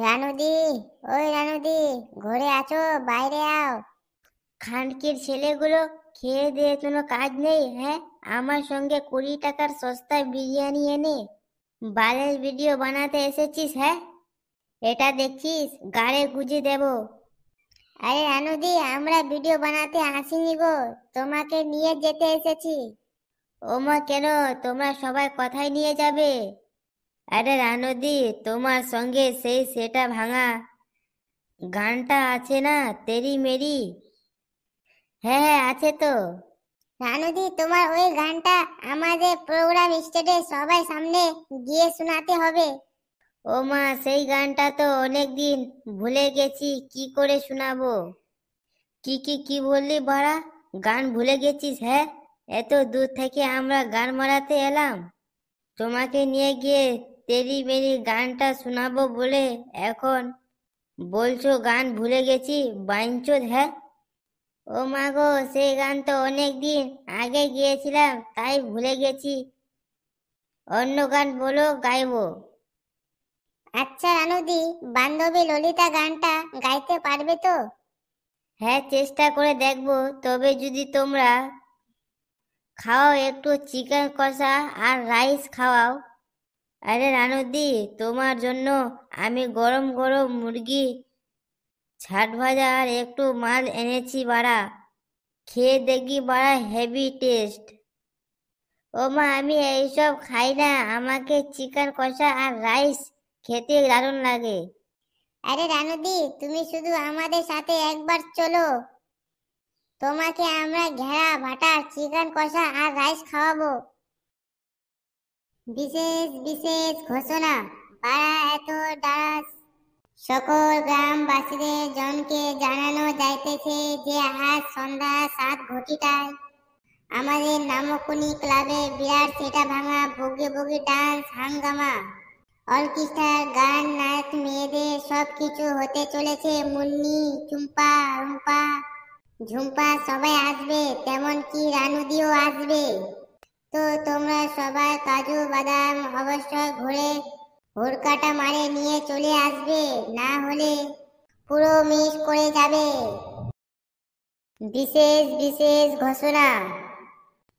রানুদি, ওই রানুদি, ঘরে আছো? বাইরে আও। খানকির ছেলেগুলো খেয়ে দিয়ে কোনো কাজ নেই, হ্যাঁ? আমার সঙ্গে 20 টাকার সস্তায় বিরিয়ানি এনে বালের ভিডিও বানাতে এসেছিস, হ্যাঁ? এটা দেখছিস গাড়ে গুঁজে দেব। আরে রানুদি, আমরা ভিডিও বানাতে আসিনি গো, তোমাকে নিয়ে যেতে এসেছি। ওমা, কেন? তোমরা সবাই কথাই নিয়ে যাবে? আরে রানুদি, তোমার সঙ্গে সেই সেটা ভাঙা গানটা আছে না, তেরি মেরি? হ্যাঁ হ্যাঁ, আছে তো। রানুদি, তোমার ওই গানটা আমাদের প্রোগ্রাম স্টেজে সবাই সামনে গিয়ে শোনাতে হবে। ও মা, সেই গানটা তো অনেক দিন ভুলে গেছি, কি করে শোনাবো? কি বললি বাড়া? গান ভুলে গেছিস, হ্যাঁ? এত দূর থেকে আমরা গান মারাতে এলাম, তোমাকে নিয়ে গিয়ে তেরি মেরি গানটা শোনাবো বলে এখন বলছো গান ভুলে গেছি? বাইঞ্চোদ, হ্যাঁ? ও মা গো, সেই গান তো অনেক দিন আগে গিয়েছিলাম, তাই ভুলে গেছি। অন্য গান বলো, গাইবো। আচ্ছা রানুদি, বান্ধবী ললিতা গানটা গাইতে পারবে তো? হ্যাঁ, চেষ্টা করে দেখবো। তবে যদি তোমরা খাওয়াও একটু চিকেন কষা আর রাইস খাওয়াও। আরে রানুদি, তোমার জন্য আমি গরম গরম মুরগি ছাট ভাজা আর একটু মাল এনেছি বাড়া, খেয়ে দেখি বাড়া, হেভি টেস্ট। ও মা, আমি এইসব খাই না, আমাকে চিকেন কষা আর রাইস খেতে দারুণ লাগে। আরে রানুদি, তুমি শুধু আমাদের সাথে একবার চলো, তোমাকে আমরা ঘেরা ভাটা চিকেন কষা আর রাইস খাওয়াবো। বিশেষ বিশেষ ঘোষণা, পাড়া এত দাস সকল গ্রামবাসীদের জনকে জানানো যাইতেছে যে আজ সন্ধ্যা 7 ঘটিকায় আমাদের নামকুনি ক্লাবে বিরাট সেটা ভাঙা বগি বগি ডান্স হাঙ্গামা অর্কেস্ট্রার গান নাচ মেয়েদের সব কিছু হতে চলেছে। মুন্নি, চুম্পা, রুম্পা, ঝুম্পা সবাই আসবে, তেমন কি রানুদিও আসবে। তো তোমরা সবাই কাজু বাদাম অবশ্যই ঘুরে হুড়কাটা মারে নিয়ে চলে আসবে, না হলে পুরো মিস করে যাবে। বিশেষ বিশেষ ঘোষণা,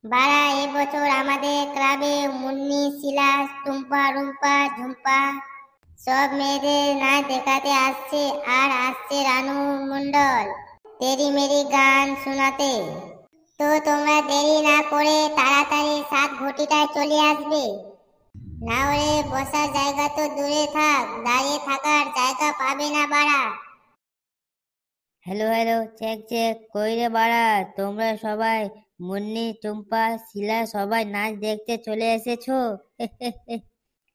বারা এবছর আমাদের ক্লাবে মুন্নি, শিলা, টুম্পা, রুম্পা, ঝুম্পা সব মেয়েদের নাচ দেখাতে আসছে, আর আসছে রানু মণ্ডল তেরি মেরি গান শোনাতে। তো তোমরা দেরি না করে তাড়াতাড়ি 7 ঘটিকায় চলে আসবে, না হলে বসার জায়গা তো দূরে থাক, দাঁড়িয়ে থাকার জায়গা পাবে না বাড়া। হ্যালো হ্যালো, চেক চেক, কই রে বাড়া? তোমরা সবাই মুন্নি, টুম্পা, শিলা সবাই নাচ দেখতে চলে এসেছো?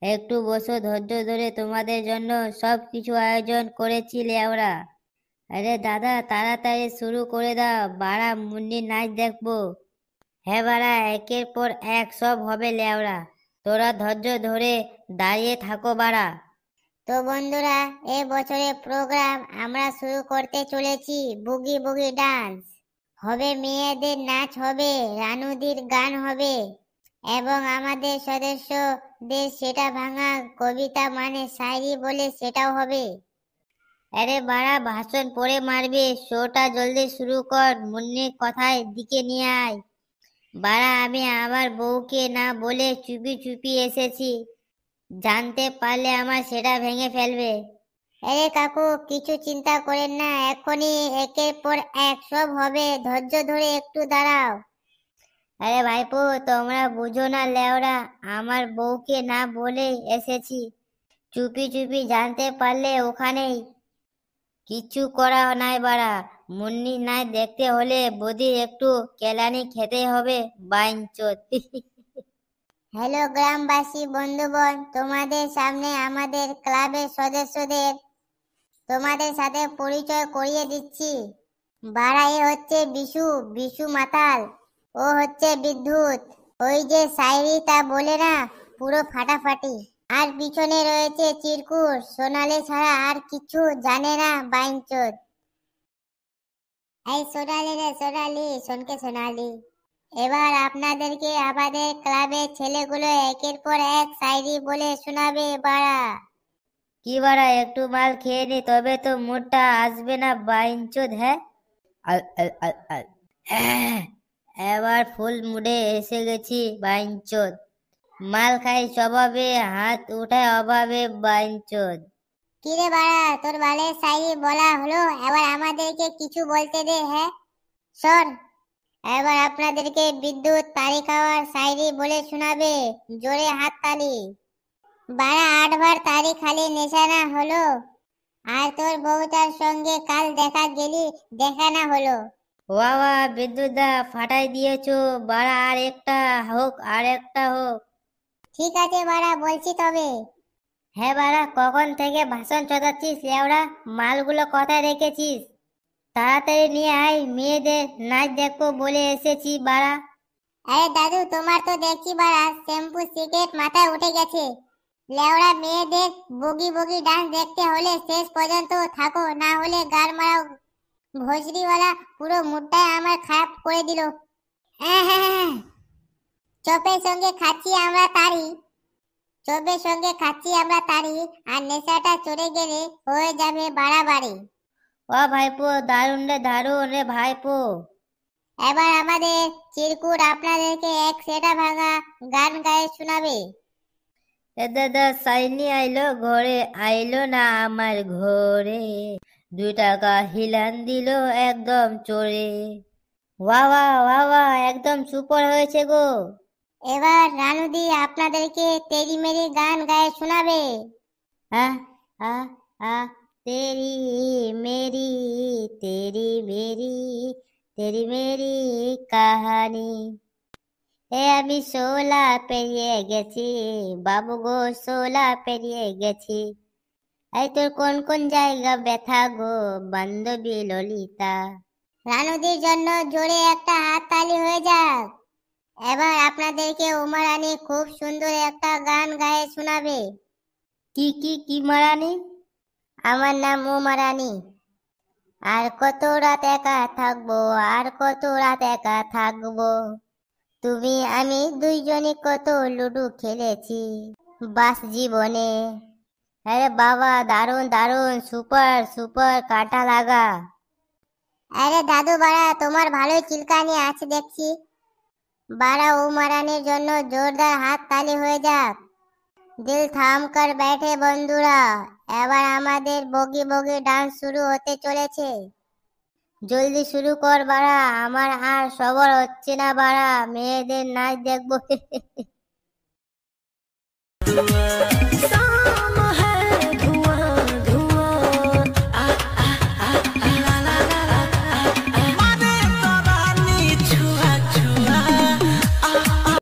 একটু বসো, ধৈর্য ধরে, তোমাদের জন্য সব কিছু আয়োজন করেছি লেওরা। আরে দাদা, তাড়াতাড়ি শুরু করে দাও, বাড়া মুন্নির নাচ দেখবো। হ্যাঁ বাড়া, একের পর এক সব হবে লেওরা, তোরা ধৈর্য ধরে দাঁড়িয়ে থাকো বাড়া। তো বন্ধুরা, এ বছরের প্রোগ্রাম আমরা শুরু করতে চলেছি বুগি বুগি ডান্স হবে, মেয়েদের নাচ হবে, রানুদির গান হবে এবং আমাদের সদস্যদের সেটা ভাঙা কবিতা মানে শায়রি বলে সেটাও হবে। আরে বাড়া, ভাষণ পড়ে মারবে, শোটা জলদি শুরু কর, মুন্নির কথায় দিকে নিয়ে আয়। বাড়া, আমি আমার বউকে না বলে চুপি চুপি এসেছি, জানতে পারলে আমার সেটা ভেঙে ফেলবে। আরে কাকু, কিছু চিন্তা করেন না, এখনই একের পর এক সব হবে, ধৈর্য ধরে একটু দাঁড়াও। আরে ভাইপো, তোমরা বুঝো না লেওরা, আমার বউকে না বলে এসেছি, চুপি চুপি জানতে পারলে ওখানেই কিচ্ছু করা নাই বাড়া। মুন্নি নাই দেখতে হলে বদির একটু কেলানি খেতে হবে, বাইঞ্চোদ। হ্যালো গ্রামবাসী বন্ধুগণ, তোমাদের সামনে আমাদের ক্লাবের সদস্যদের তোমাদের সাথে পরিচয় করিয়ে দিচ্ছি। বাড়া, এ হচ্ছে বিশু, বিশু মাতাল। ও হচ্ছে বিদ্যুৎ, ওই যে শায়রি তা বলে না, পুরো ফাটাফাটি। আর পিছনে রয়েছে চিরকুট, সোনালি ছাড়া আর কিছু জানে না, বাইঞ্চোদ। এই সোনালি রে সোনালি, শোনকে সোনালি, এবার আপনাদেরকে আমাদের ক্লাবের ছেলেগুলো একের পর এক শায়রি বলে শোনাবে বাড়া। কি বাড়া, একটু মাল খেয়ে নি তবে তো মুডটা আসবে না বাইঞ্চোদ। হ্যাঁ, আল আল আল আল। হ্যাঁ, এবার ফুল মুডে এসে গেছি বাইঞ্চোদ। মাল খাই স্বভাবে, হাত উঠায় অভাবে বাইঞ্চোদ। কিরে বাড়া, তোর বালের শায়রি বলা হলো, এবার আমাদেরকে কিছু বলতে দে। হ্যাঁ সর, এবার আপনাদেরকে বিদ্যুৎ তারি খাওয়ার শায়রি বলে শোনাবে। জোরে হাত তালি। বাড়া 8 বার তারি খালি নেশা না হলো, আর তোর বউটার সঙ্গে কাল দেখা গেলি দেখা না হলো। ওয়া ওয়া বিদ্যুৎ দা, ফাটাই দিয়েছো বাড়া, আর একটা হোক, আর একটা হোক। ঠিক আছে বাড়া, বলছি তবে। হ্যাঁ বাড়া, কখন থেকে ভাষণ চোদাচ্ছিস লেওড়া? মালগুলো কোথায় রেখেছিস? তাড়াতাড়ি নিয়ে আয়, মেয়েদের নাচ দেখবো বলে এসেছি বাড়া। আরে দাদু, তোমার তো দেখছি বাড়া শ্যাম্পু সিগারেট মাথায় উঠে গেছে। লেওড়া মেয়েদের বগি বগি ডান্স দেখতে হলে শেষ পর্যন্ত থাকো, না হলে গার মারাও। ভোজরিওয়ালা পুরো মুডটাই আমার খারাপ করে দিল। চপের সঙ্গে খাচ্ছি আমরা তারি, চপের সঙ্গে খাচ্ছি আমরা তারি, আর নেশাটা চড়ে গেলে হয়ে যাবে বাড়াবাড়ি। ও ভাইপো, দারুণ রে দারুণ রে ভাইপো। এবার আমাদের চিরকুট আপনাদেরকে এক সেটা ভাঙা গান গায়ে শোনাবে। এ দাদা সাইনি আইলো ঘরে, আইলো না আমার ঘরে, 2 টাকা হিলান দিল একদম চোরে। ওয়া ওয়া ওয়া ওয়া, একদম সুপার হয়েছে গো। এবার রানুদি আপনাদেরকে তেরি মেরি গান গায়ে শোনাবে। আ আ আ তেরি মেরি, তেরি মেরি, তেরি মেরি কাহানি। আমি 16 পেরিয়ে গেছি বাবু গো, 16 পেরিয়ে গেছি। এই তোর কোন কোন জায়গা ব্যথা গো বান্ধবী ললিতা? রানুদির জন্য জোরে একটা হাততালি হয়ে যাক। এবার আপনাদেরকে উমারানি খুব সুন্দর একটা গান গায়ে শোনাবে। কি কি কি মারানি? আমার নাম উমারানি। আর কত রাত একা থাকবো, আর কত রাত একা থাকবো। তুমি আমি দুইজনে কত লুডো খেলেছি বাস জীবনে। আরে বাবা, দারুন দারুন, সুপার সুপার, কাটা লাগা। আরে দাদু বাড়া, তোমার ভালোই চিলকানি আছে দেখছি। बारा उमराने জন্য জোরদার হাত তালি হয়ে যাক। দিল থাম কর बैठे বন্ধুরা, এবার আমাদের বগি বগি ডান্স শুরু হতে চলেছে। জলদি শুরু কর বাড়া, আমার আর সবর হচ্ছে না বাড়া, মেয়েদের নাচ দেখবো।